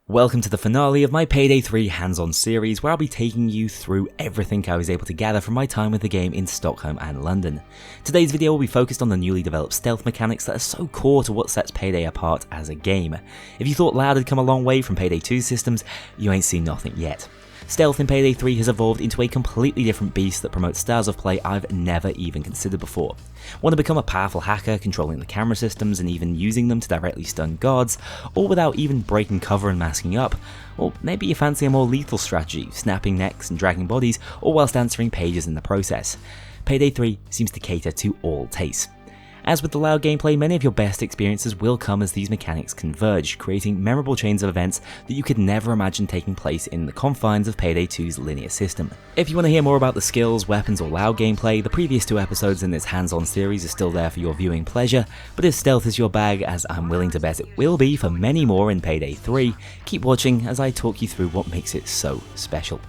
Welcome to the finale of my Payday 3 hands-on series, where I'll be taking you through everything I was able to gather from my time with the game in Stockholm and London. Today's video will be focused on the newly developed stealth mechanics that are so core to what sets Payday apart as a game. If you thought Loud had come a long way from Payday 2's systems, you ain't seen nothing yet. Stealth in Payday 3 has evolved into a completely different beast that promotes styles of play I've never even considered before. Want to become a powerful hacker, controlling the camera systems and even using them to directly stun guards, all without even breaking cover and masking up? Or maybe you fancy a more lethal strategy, snapping necks and dragging bodies, all whilst answering pages in the process. Payday 3 seems to cater to all tastes. As with the Loud gameplay, many of your best experiences will come as these mechanics converge, creating memorable chains of events that you could never imagine taking place in the confines of Payday 2's linear system. If you want to hear more about the skills, weapons or Loud gameplay, the previous 2 episodes in this hands-on series are still there for your viewing pleasure, but if stealth is your bag, as I'm willing to bet it will be for many more in Payday 3, keep watching as I talk you through what makes it so special.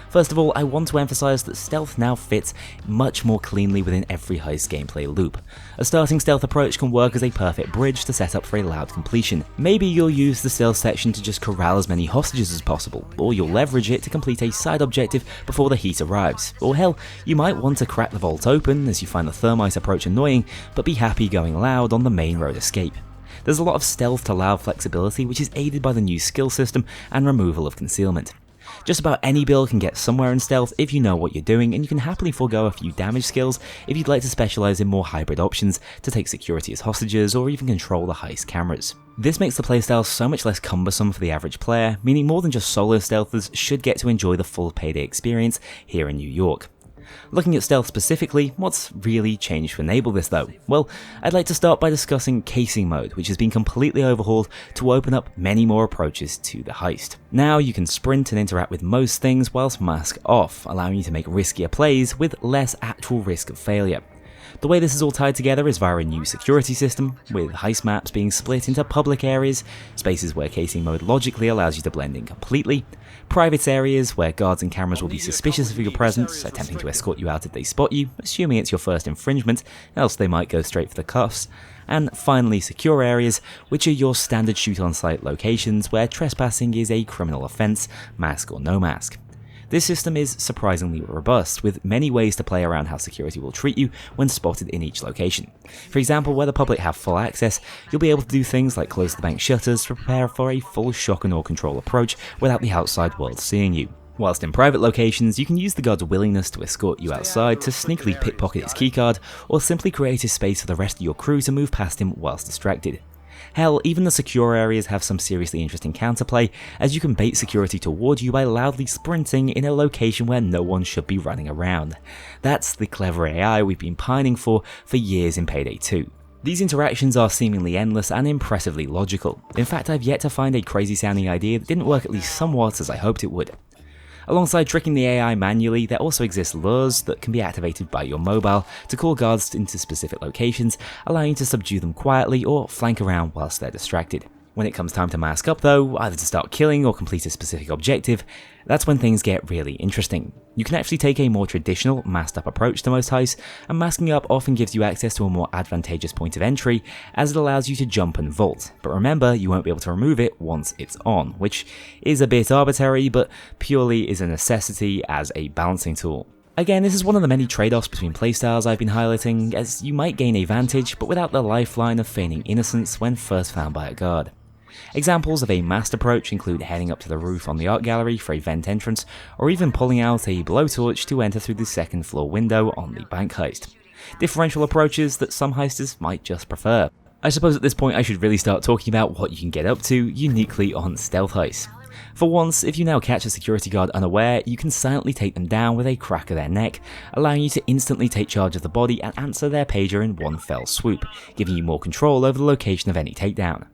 First of all, I want to emphasize that stealth now fits much more cleanly within every Heist gameplay loop. A starting stealth approach can work as a perfect bridge to set up for a Loud completion. Maybe you'll use the stealth section to just corral as many hostages as possible, or you'll leverage it to complete a side objective before the heat arrives. Or hell, you might want to crack the vault open as you find the thermite approach annoying, but be happy going Loud on the main road escape. There's a lot of stealth to Loud flexibility, which is aided by the new skill system and removal of concealment. Just about any build can get somewhere in stealth if you know what you're doing, and you can happily forego a few damage skills if you'd like to specialise in more hybrid options to take security as hostages or even control the Heist cameras. This makes the playstyle so much less cumbersome for the average player, meaning more than just solo stealthers should get to enjoy the full Payday experience here in New York. Looking at stealth specifically, what's really changed to enable this though? Well, I'd like to start by discussing casing mode, which has been completely overhauled to open up many more approaches to the heist. Now you can sprint and interact with most things whilst mask off, allowing you to make riskier plays with less actual risk of failure. The way this is all tied together is via a new security system, with heist maps being split into public areas, spaces where casing mode logically allows you to blend in completely, private areas where guards and cameras will be suspicious of your presence, attempting to escort you out if they spot you, assuming it's your first infringement, else they might go straight for the cuffs, and finally secure areas, which are your standard shoot-on-sight locations where trespassing is a criminal offence, mask or no mask. This system is surprisingly robust, with many ways to play around how security will treat you when spotted in each location. For example, where the public have full access, you'll be able to do things like close the bank shutters to prepare for a full shock and awe control approach without the outside world seeing you. Whilst in private locations, you can use the guard's willingness to escort you outside to sneakily pickpocket his keycard, or simply create a space for the rest of your crew to move past him whilst distracted. Hell, even the secure areas have some seriously interesting counterplay, as you can bait security toward you by loudly sprinting in a location where no one should be running around. That's the clever AI we've been pining for years in Payday 2. These interactions are seemingly endless and impressively logical. In fact, I've yet to find a crazy sounding idea that didn't work at least somewhat as I hoped it would. Alongside tricking the AI manually, there also exist lures that can be activated by your mobile to call guards into specific locations, allowing you to subdue them quietly or flank around whilst they're distracted. When it comes time to mask up though, either to start killing or complete a specific objective, that's when things get really interesting. You can actually take a more traditional, masked up approach to most heists, and masking up often gives you access to a more advantageous point of entry, as it allows you to jump and vault. But remember, you won't be able to remove it once it's on, which is a bit arbitrary, but purely is a necessity as a balancing tool. Again, this is one of the many trade-offs between playstyles I've been highlighting, as you might gain a vantage, but without the lifeline of feigning innocence when first found by a guard. Examples of a masked approach include heading up to the roof on the art gallery for a vent entrance, or even pulling out a blowtorch to enter through the second floor window on the bank heist. Differential approaches that some heisters might just prefer. I suppose at this point I should really start talking about what you can get up to uniquely on stealth heists. For once, if you now catch a security guard unaware, you can silently take them down with a crack of their neck, allowing you to instantly take charge of the body and answer their pager in one fell swoop, giving you more control over the location of any takedown.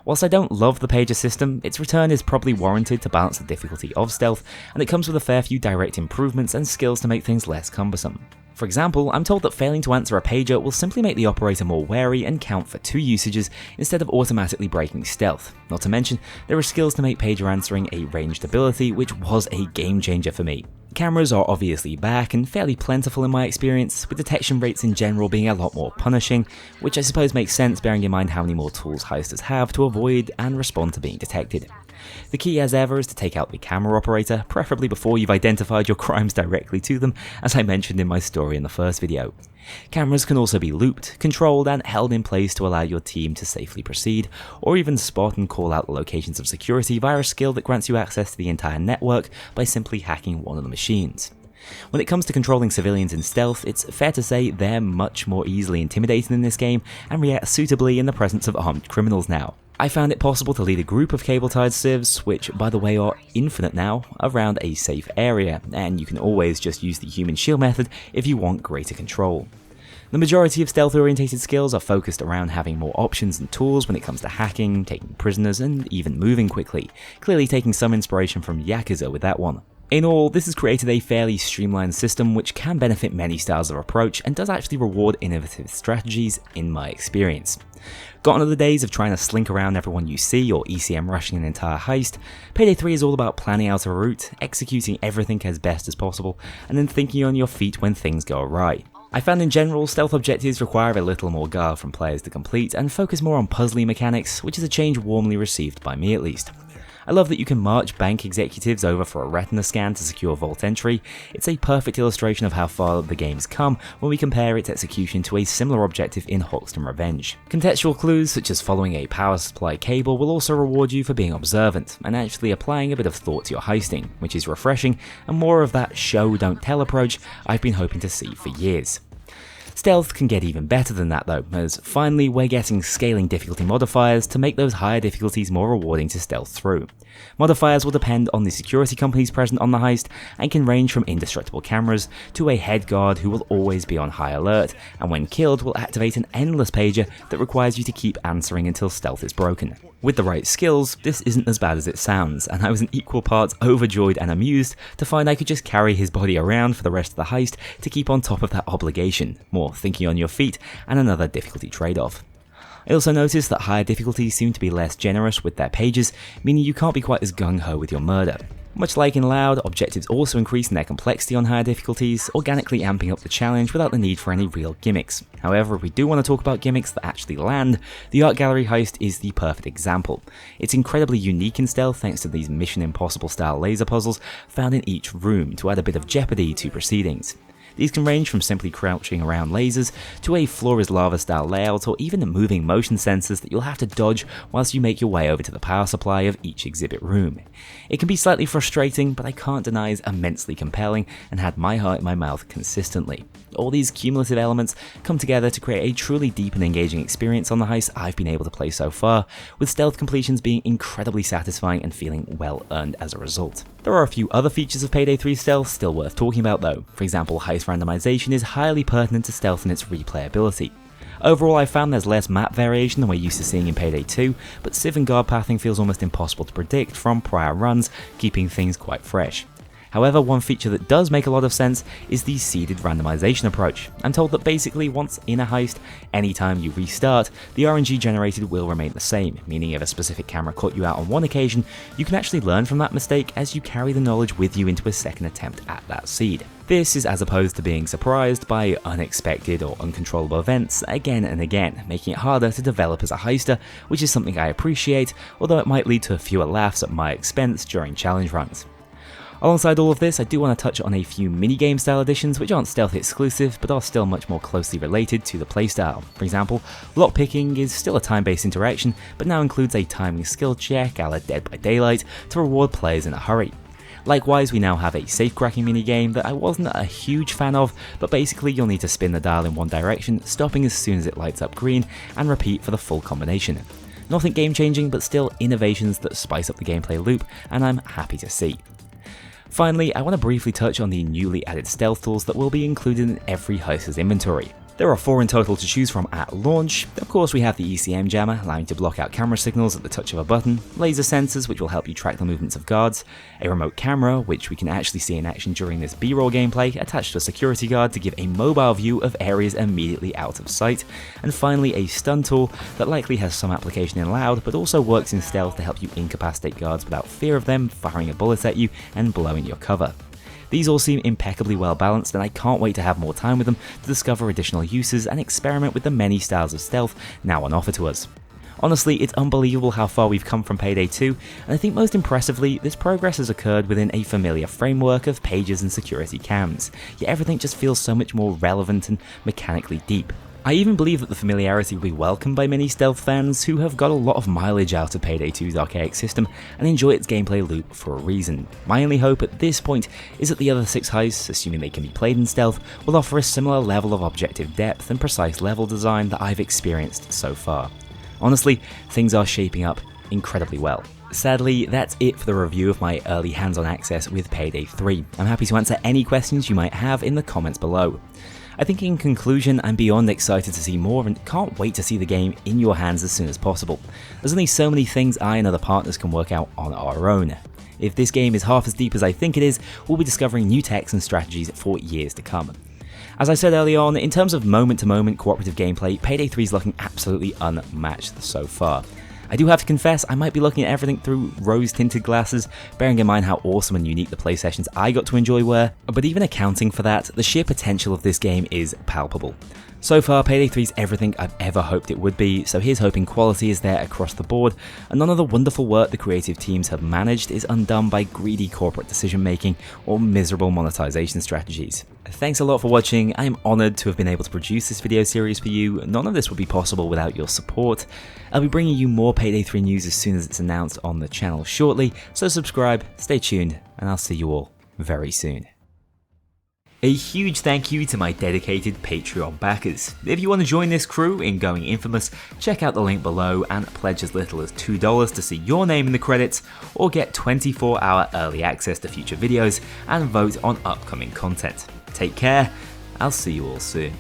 Whilst I don't love the pager system, its return is probably warranted to balance the difficulty of stealth, and it comes with a fair few direct improvements and skills to make things less cumbersome. For example, I'm told that failing to answer a pager will simply make the operator more wary and count for 2 usages instead of automatically breaking stealth. Not to mention, there are skills to make pager answering a ranged ability, which was a game changer for me. Cameras are obviously back and fairly plentiful in my experience, with detection rates in general being a lot more punishing, which I suppose makes sense bearing in mind how many more tools heisters have to avoid and respond to being detected. The key as ever is to take out the camera operator, preferably before you've identified your crimes directly to them, as I mentioned in my story in the first video. Cameras can also be looped, controlled and held in place to allow your team to safely proceed, or even spot and call out the locations of security via a skill that grants you access to the entire network by simply hacking one of the machines. When it comes to controlling civilians in stealth, it's fair to say they're much more easily intimidated in this game and react suitably in the presence of armed criminals now. I found it possible to lead a group of cable-tied civs, which by the way are infinite now, around a safe area, and you can always just use the human shield method if you want greater control. The majority of stealth-orientated skills are focused around having more options and tools when it comes to hacking, taking prisoners, and even moving quickly, clearly taking some inspiration from Yakuza with that one. In all, this has created a fairly streamlined system which can benefit many styles of approach and does actually reward innovative strategies in my experience. Gone are the days of trying to slink around everyone you see or ECM rushing an entire heist. Payday 3 is all about planning out a route, executing everything as best as possible, and then thinking on your feet when things go awry. I found in general, stealth objectives require a little more guile from players to complete and focus more on puzzly mechanics, which is a change warmly received by me at least. I love that you can march bank executives over for a retina scan to secure vault entry. It's a perfect illustration of how far the game's come when we compare its execution to a similar objective in Hoxton Revenge. Contextual clues such as following a power supply cable will also reward you for being observant and actually applying a bit of thought to your heisting, which is refreshing and more of that show don't tell approach I've been hoping to see for years. Stealth can get even better than that though, as finally we're getting scaling difficulty modifiers to make those higher difficulties more rewarding to stealth through. Modifiers will depend on the security companies present on the heist and can range from indestructible cameras to a head guard who will always be on high alert and when killed will activate an endless pager that requires you to keep answering until stealth is broken. With the right skills, this isn't as bad as it sounds, and I was in equal parts overjoyed and amused to find I could just carry his body around for the rest of the heist to keep on top of that obligation, more thinking on your feet, and another difficulty trade-off. I also noticed that higher difficulties seem to be less generous with their pages, meaning you can't be quite as gung-ho with your murder. Much like in Loud, objectives also increase in their complexity on higher difficulties, organically amping up the challenge without the need for any real gimmicks. However, if we do want to talk about gimmicks that actually land, the Art Gallery heist is the perfect example. It's incredibly unique in stealth thanks to these Mission Impossible style laser puzzles found in each room to add a bit of jeopardy to proceedings. These can range from simply crouching around lasers to a floor is lava style layout or even moving motion sensors that you'll have to dodge whilst you make your way over to the power supply of each exhibit room. It can be slightly frustrating, but I can't deny is immensely compelling and had my heart in my mouth consistently. All these cumulative elements come together to create a truly deep and engaging experience on the heist I've been able to play so far, with stealth completions being incredibly satisfying and feeling well earned as a result. There are a few other features of Payday 3 stealth still worth talking about though. For example, heist randomization is highly pertinent to stealth in its replayability. Overall, I found there's less map variation than we're used to seeing in Payday 2, but Civ and guard pathing feels almost impossible to predict from prior runs, keeping things quite fresh. However, one feature that does make a lot of sense is the seeded randomization approach. I'm told that basically once in a heist, anytime you restart, the RNG generated will remain the same, meaning if a specific camera caught you out on one occasion, you can actually learn from that mistake as you carry the knowledge with you into a second attempt at that seed. This is as opposed to being surprised by unexpected or uncontrollable events again and again, making it harder to develop as a heister, which is something I appreciate, although it might lead to fewer laughs at my expense during challenge runs. Alongside all of this, I do want to touch on a few minigame style additions which aren't stealth exclusive but are still much more closely related to the playstyle. For example, lockpicking is still a time-based interaction but now includes a timing skill check a la Dead by Daylight to reward players in a hurry. Likewise, we now have a safe-cracking minigame that I wasn't a huge fan of, but basically you'll need to spin the dial in one direction, stopping as soon as it lights up green, and repeat for the full combination. Nothing game-changing, but still innovations that spice up the gameplay loop, and I'm happy to see. Finally, I want to briefly touch on the newly added stealth tools that will be included in every heister's inventory. There are 4 in total to choose from at launch. Of course, we have the ECM jammer, allowing you to block out camera signals at the touch of a button, laser sensors, which will help you track the movements of guards, a remote camera, which we can actually see in action during this B-roll gameplay, attached to a security guard to give a mobile view of areas immediately out of sight, and finally a stun tool that likely has some application in Loud, but also works in stealth to help you incapacitate guards without fear of them firing a bullet at you and blowing your cover. These all seem impeccably well balanced, and I can't wait to have more time with them to discover additional uses and experiment with the many styles of stealth now on offer to us. Honestly, it's unbelievable how far we've come from Payday 2, and I think most impressively, this progress has occurred within a familiar framework of pages and security cams, yet everything just feels so much more relevant and mechanically deep. I even believe that the familiarity will be welcomed by many stealth fans who have got a lot of mileage out of Payday 2's archaic system and enjoy its gameplay loop for a reason. My only hope at this point is that the other 6 heists, assuming they can be played in stealth, will offer a similar level of objective depth and precise level design that I've experienced so far. Honestly, things are shaping up incredibly well. Sadly, that's it for the review of my early hands-on access with Payday 3. I'm happy to answer any questions you might have in the comments below. I think in conclusion, I'm beyond excited to see more and can't wait to see the game in your hands as soon as possible. There's only so many things I and other partners can work out on our own. If this game is half as deep as I think it is, we'll be discovering new techs and strategies for years to come. As I said early on, in terms of moment-to-moment cooperative gameplay, Payday 3 is looking absolutely unmatched so far. I do have to confess, I might be looking at everything through rose-tinted glasses, bearing in mind how awesome and unique the play sessions I got to enjoy were, but even accounting for that, the sheer potential of this game is palpable. So far, Payday 3 is everything I've ever hoped it would be, so here's hoping quality is there across the board, and none of the wonderful work the creative teams have managed is undone by greedy corporate decision making or miserable monetization strategies. Thanks a lot for watching. I am honoured to have been able to produce this video series for you. None of this would be possible without your support. I'll be bringing you more Payday 3 news as soon as it's announced on the channel shortly, so subscribe, stay tuned, and I'll see you all very soon. A huge thank you to my dedicated Patreon backers. If you want to join this crew in going infamous, check out the link below and pledge as little as $2 to see your name in the credits, or get 24-hour early access to future videos and vote on upcoming content. Take care, I'll see you all soon.